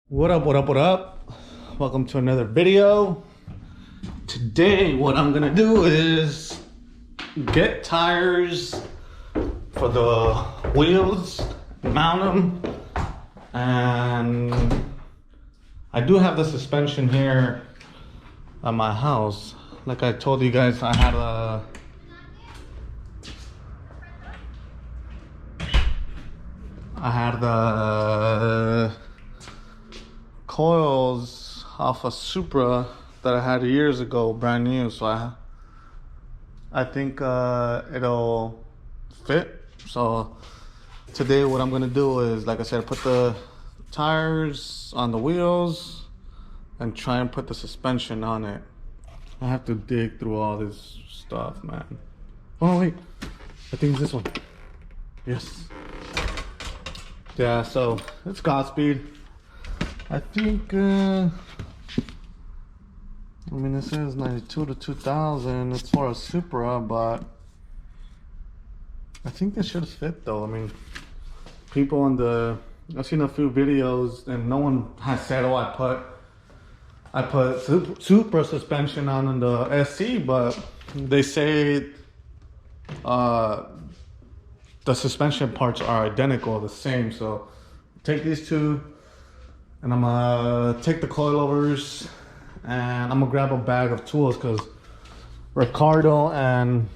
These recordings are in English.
What up, what up, what up? Welcome to another video. Today, what I'm gonna do is get tires for the wheels, mount them, and I do have the suspension here at my house. Like I told you guys, I had the coils off a Supra that I had years ago, brand new, so I think it'll fit. So today what I'm gonna do is, like I said, put the tires on the wheels and try and put the suspension on it. I have to dig through all this stuff, man. Oh wait, I think it's this one. Yes. Yeah, so it's Godspeed. I think, I mean, it says 92 to 2000. It's for a Supra, but I think this should fit though. I mean, people I've seen a few videos and no one has said, oh, I put Supra suspension on the SC, but they say the suspension parts are identical, the same. So take these two, and I'm gonna take the coilovers and I'm gonna grab a bag of tools because Ricardo and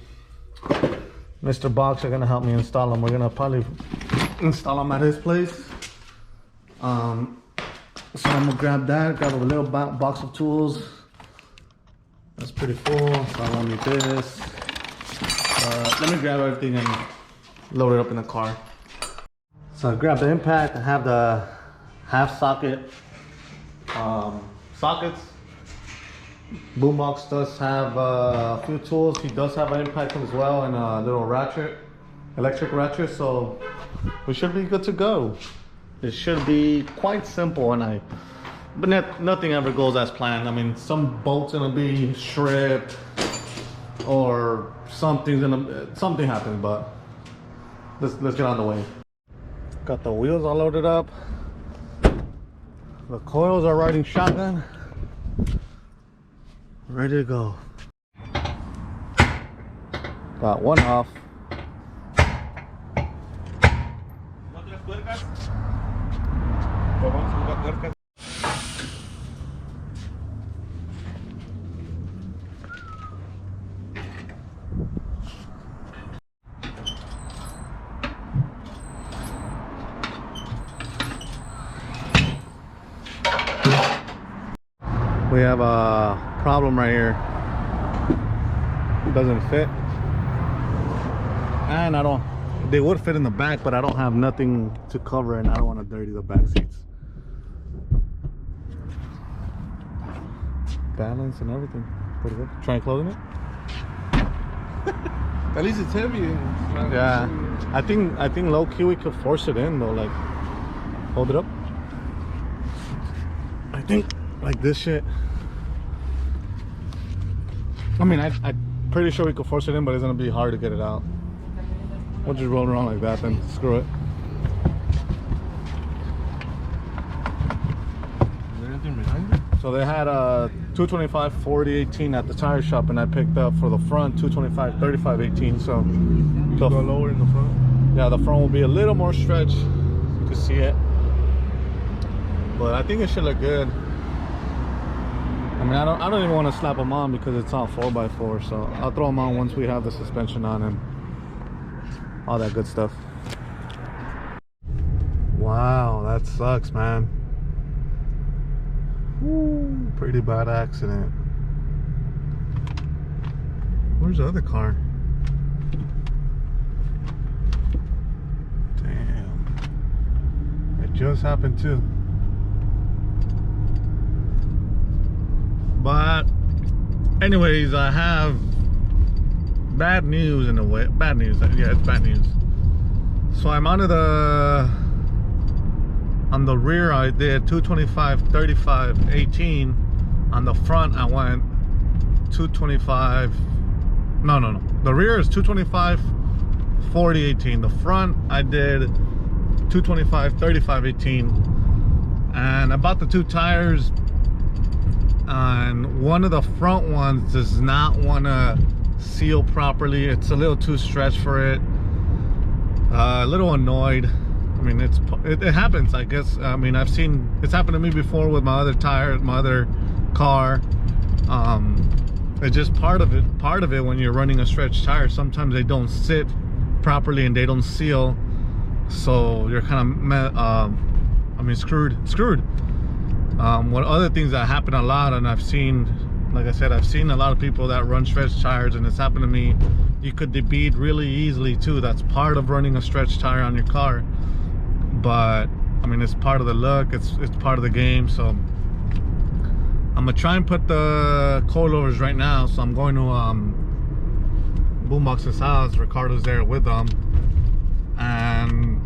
Mr. Box are gonna help me install them. We're gonna probably install them at his place. So I'm gonna grab a little box of tools. That's pretty full, so I won't need this. Let me grab everything and load it up in the car. So I grabbed the impact. I have the half socket sockets. Boombox does have a few tools. He does have an impact as well and a little ratchet, electric ratchet. So we should be good to go. It should be quite simple, but nothing ever goes as planned. I mean, some bolts gonna be stripped or something happens, but let's get on the way. Got the wheels all loaded up. The coils are riding shotgun. Ready to go. Got one off. We have a problem right here. It doesn't fit, and they would fit in the back, but I don't have nothing to cover it, and I don't want to dirty the back seats. Balance and everything pretty good. Trying closing it. At least it's heavy. Yeah, I think low key we could force it in though. Like, hold it up. I think like this shit. I mean, I'm pretty sure we could force it in, but it's gonna be hard to get it out. We'll just roll it around like that, then screw it. Is there anything behind it? So they had a 225 40 18 at the tire shop, and I picked up for the front 225 35 18. So You go lower in the front. yeah, the front will be a little more stretched. You can see it, but I think it should look good. I mean, I don't even want to slap them on because it's all 4x4. So I'll throw them on once we have the suspension on and all that good stuff. Wow, that sucks, man. Woo, pretty bad accident. Where's the other car? Damn. It just happened too. But anyways, I have bad news in a way. Bad news, yeah, it's bad news. So I'm on the rear I did 225 35 18. On the front I went 225. No, the rear is 225 40 18. The front I did 225 35 18. And I bought the 2 tires, and one of the front ones does not want to seal properly. It's a little too stretched for it. A little annoyed. I mean, it happens, I guess. I mean, I've seen it's happened to me before with my other tire, my other car. It's just part of it when you're running a stretched tire. Sometimes they don't sit properly and they don't seal, so you're kind of screwed. What other things that happen a lot, and I've seen, like I said, I've seen a lot of people that run stretched tires, and it's happened to me. You could debead really easily too. That's part of running a stretched tire on your car. But I mean, it's part of the look. It's part of the game. So I'm gonna try and put the coilovers right now. So I'm going to Boombox's house. Ricardo's there with them, and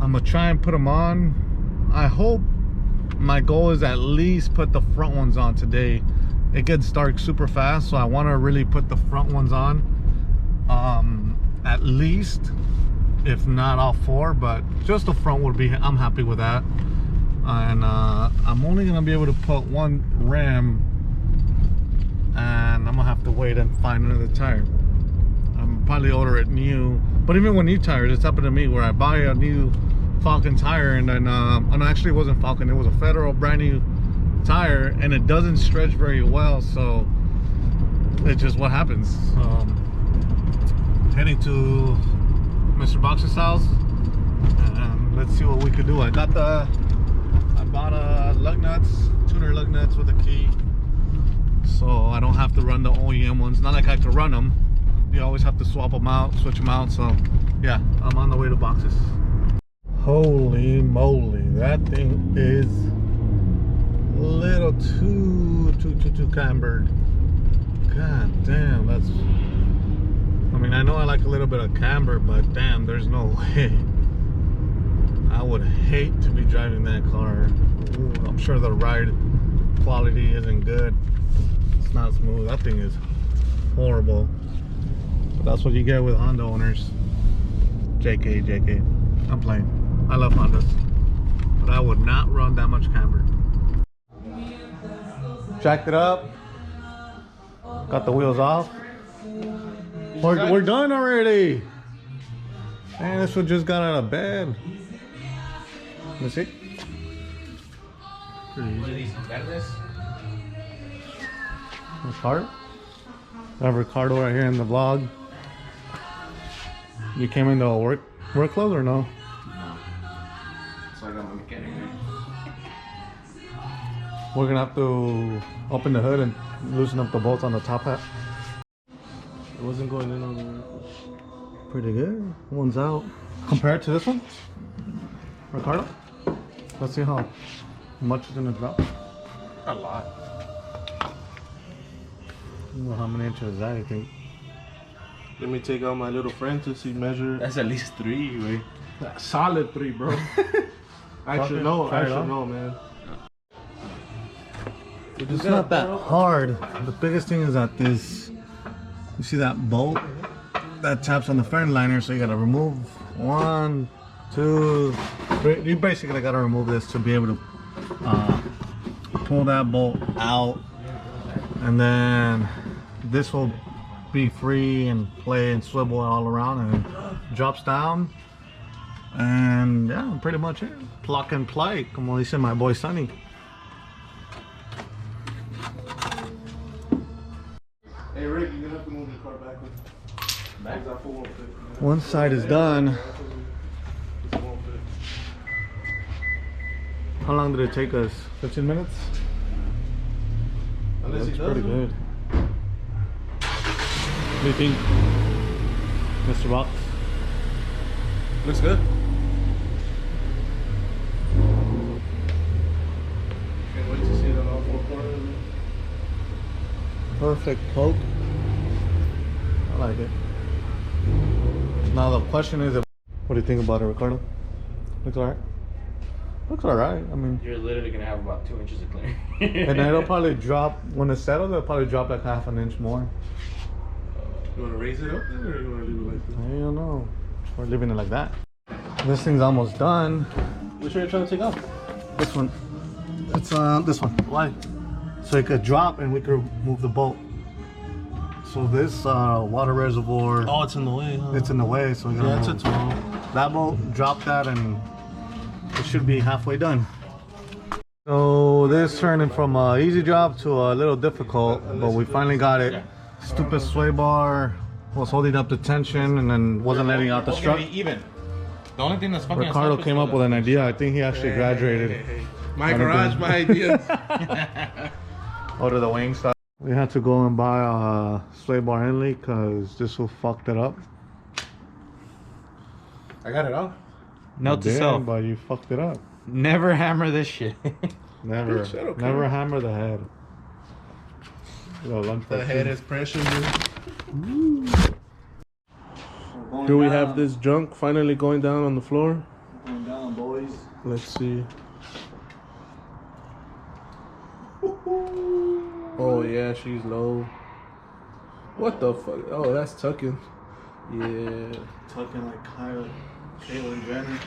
I'm gonna try and put them on. I hope, my goal is at least put the front ones on today. It gets dark super fast, so I want to really put the front ones on, at least, if not all 4, but just the front would be, I'm happy with that. And I'm only gonna be able to put 1 rim, and I'm gonna have to wait and find another tire. I'm probably order it new, but even with new tires, it's happened to me where I buy a new Falcon tire, and then and actually it wasn't Falcon, it was a Federal brand new tire, and it doesn't stretch very well, so it's just what happens. Heading to Mr. Box's house, and let's see what we could do. I bought lug nuts, tuner lug nuts with a key, so I don't have to run the OEM ones. Not like I could run them, you always have to swap them out, switch them out. So yeah, I'm on the way to Box's. Holy moly, that thing is a little too cambered. God damn, that's, I mean, I know I like a little bit of camber, but damn, there's no way. I would hate to be driving that car. Ooh, I'm sure the ride quality isn't good. It's not smooth. That thing is horrible. But that's what you get with Honda owners. JK. I'm playing. I love Hondas, but I would not run that much camber. Jacked it up. Got the wheels off. We're done already. Man, this one just got out of bed. Let me see. Ricardo? I have Ricardo right here in the vlog. You came into work clothes or no? No. So I got my mechanic. We're gonna have to open the hood and loosen up the bolts on the top hat. It wasn't going in on the... Pretty good. One's out. Compared to this one, Ricardo? Let's see how much is gonna drop. A lot. I don't know how many inches is that, you think? Let me take out my little friend to see measure. That's at least 3, way. Solid 3, bro. I should know, man. It's not that hard. The biggest thing is that this, you see that bolt that taps on the fender liner, so you gotta remove 1, 2, 3. You basically gotta remove this to be able to pull that bolt out, and then this will be free and play and swivel all around, and it drops down, and yeah, pretty much it. Plug and play, como dice my boy Sonny. Hey Rick, you're gonna have to move the car backwards. Back? One side is done. How long did it take us? 15 minutes? Unless Looks he pretty does, good. What do you think, Mr. Box? Looks good. Can't wait to see it on all 4 corners. Perfect poke. I like it. Now the question is, what do you think about it, Ricardo? Looks alright. Looks alright. I mean, You're literally gonna have about 2 inches of clear. and then it'll probably drop when it settles. It'll probably drop like half an inch more. You wanna raise it up then, or you wanna leave it like this? I don't know. We're leaving it like that. This thing's almost done. Which one are you trying to take off? This one. It's this one. Why? So it could drop and we could move the boat. So this water reservoir, Oh, it's in the way, huh? it's in the way, so we're gonna Yeah, it's a move tool. that boat, drop that, and it should be halfway done. So this turning from a easy job to a little difficult, but we finally got it. Stupid sway bar was holding up the tension and then wasn't letting out the strut. Even. The only thing that's fucking Ricardo came up with an idea. I think he actually graduated. My garage, my ideas. Order the wing stuff. We had to go and buy a sway bar inlay because this will fucked it up. I got it out. Note to Damn, self. but you fucked it up. Never hammer this shit. Never, Shit, okay. never hammer the head. The head is precious, dude. Here we have this junk finally going down on the floor. Going down, boys. Let's see. Oh yeah, she's low. What the fuck? Oh, that's tucking. Yeah. Tucking like Kyle, Caitlyn Jenner.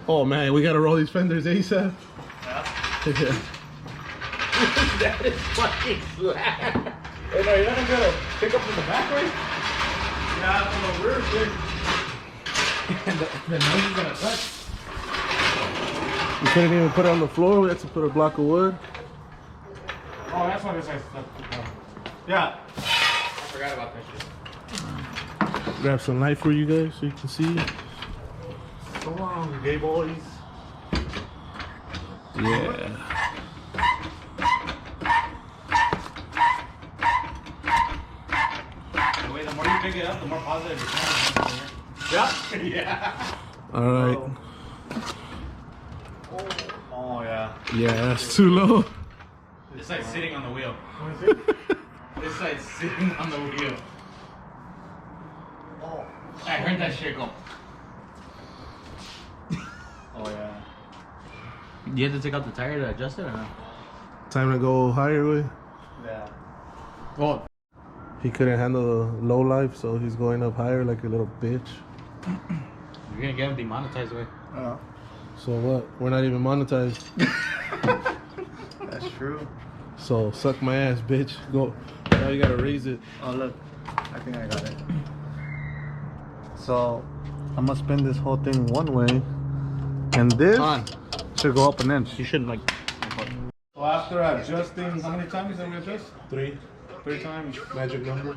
Oh man, we gotta roll these fenders ASAP. Yeah. That is fucking slap. Hey, no, you're not gonna be able to pick up from the back, right? Yeah, from the rear, dude. The nose is gonna touch. We couldn't even put it on the floor. We had to put a block of wood. Oh, that's why this guy's Yeah. I forgot about that shit. Grab some light for you guys so you can see. So long, gay boys. Yeah. The way the more you pick it up, the more positive it sounds. Yeah. Yeah. All right. Oh yeah. Yeah, that's too low. It's like sitting on the wheel. What is it? It's like sitting on the wheel. Oh. I heard that shit go. Oh yeah. You have to take out the tire to adjust it or not? Time to go higher way. Yeah. Oh. He couldn't handle the low life, so he's going up higher like a little bitch. You're gonna get him demonetized away. So what? We're not even monetized. That's true. So suck my ass, bitch. Go. Now you gotta raise it. Oh look, I think I got it. So I'm gonna spin this whole thing one way, and this should go up an inch. You shouldn't like. So after adjusting, how many times did we adjust? 3. 3 times. Magic number.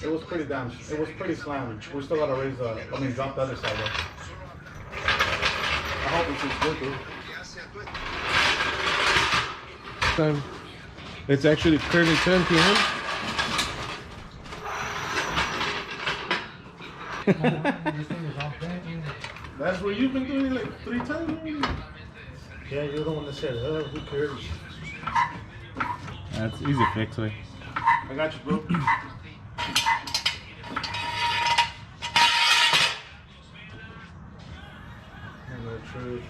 It was pretty damn. It was pretty slammed. We still gotta raise the. I mean, drop the other side though. I hope it's good though. Time. It's actually currently 10 p.m. That's where you've been doing it like 3 times already? Yeah, you're the one that said, who cares? That's easy fix, way. I got you, bro. And the truth.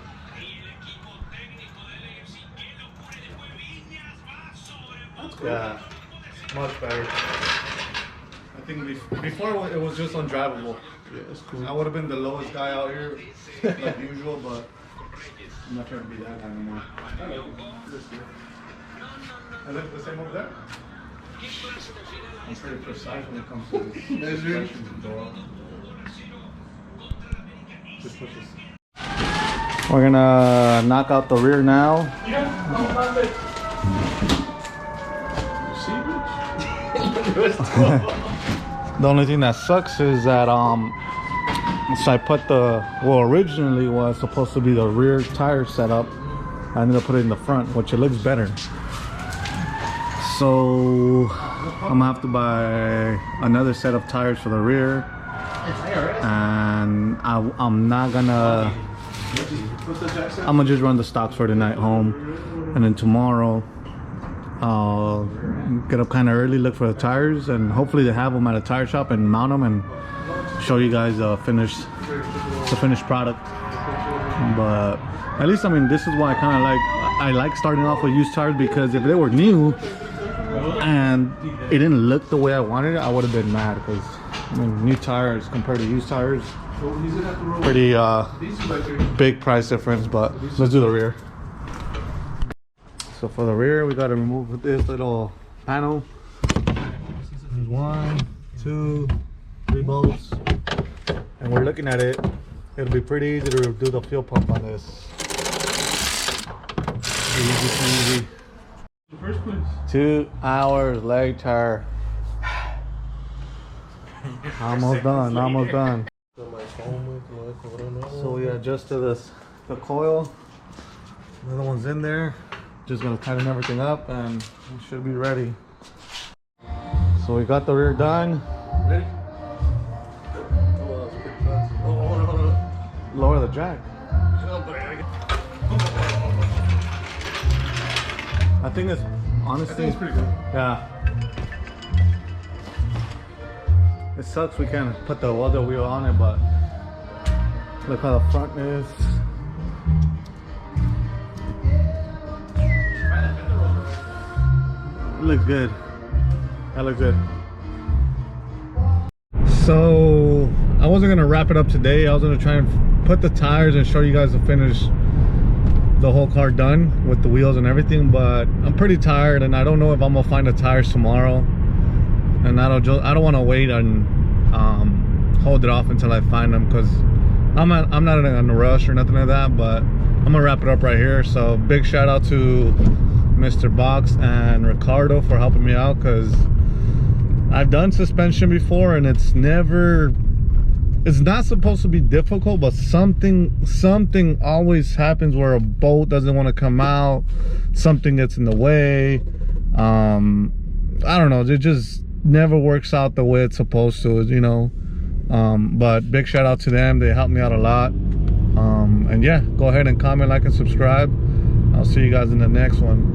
That's cool. Yeah, much better. I think before it was just undrivable. Yeah, it's cool. I would have been the lowest guy out here, like usual, but I'm not trying to be that guy anymore. And then the same over there? I'm pretty precise when it comes to this. Suspension door. Just push this. We're gonna knock out the rear now. See, bitch? The only thing that sucks is that so I put originally was supposed to be the rear tire setup. I ended up putting it in the front, which it looks better. So I'm gonna have to buy another set of tires for the rear, and I'm not gonna. I'm gonna just run the stocks for tonight home, and then tomorrow I'll get up kind of early, look for the tires, and hopefully they have them at a tire shop and mount them and show you guys the finished product. But at least, I mean, this is why I like starting off with used tires, because if they were new and it didn't look the way I wanted it, I would have been mad, because I mean, new tires compared to used tires, Well, he's gonna have to roll. pretty These two back here. big price difference. But let's do the rear. So for the rear, we got to remove this little panel. There's 1, 2, 3 bolts, and we're looking at it. It'll be pretty easy to do the fuel pump on this. Easy. The first place. 2 hours later. Almost done. Almost done. So we adjusted the coil. Another one's in there. Just gonna tighten everything up and we should be ready. So we got the rear done. Ready? Oh, that's pretty fast. Oh, hold on. Lower the jack. I think it's honestly it's pretty good. Yeah. It sucks we can't put the other wheel on it, but look how the front is. It looks good. That looks good. So I wasn't gonna wrap it up today. I was gonna try and put the tires and show you guys the finish, the whole car done with the wheels and everything, but I'm pretty tired and I don't know if I'm gonna find the tires tomorrow, and I don't want to wait and hold it off until I find them, because I'm not in a rush or nothing like that. But I'm gonna wrap it up right here. So big shout out to Mr. Box and Ricardo for helping me out, because I've done suspension before and it's not supposed to be difficult, but something always happens where a bolt doesn't want to come out, something gets in the way. I don't know, it just never works out the way it's supposed to, you know. But big shout out to them, they helped me out a lot. And yeah, go ahead and comment, like, and subscribe. I'll see you guys in the next one.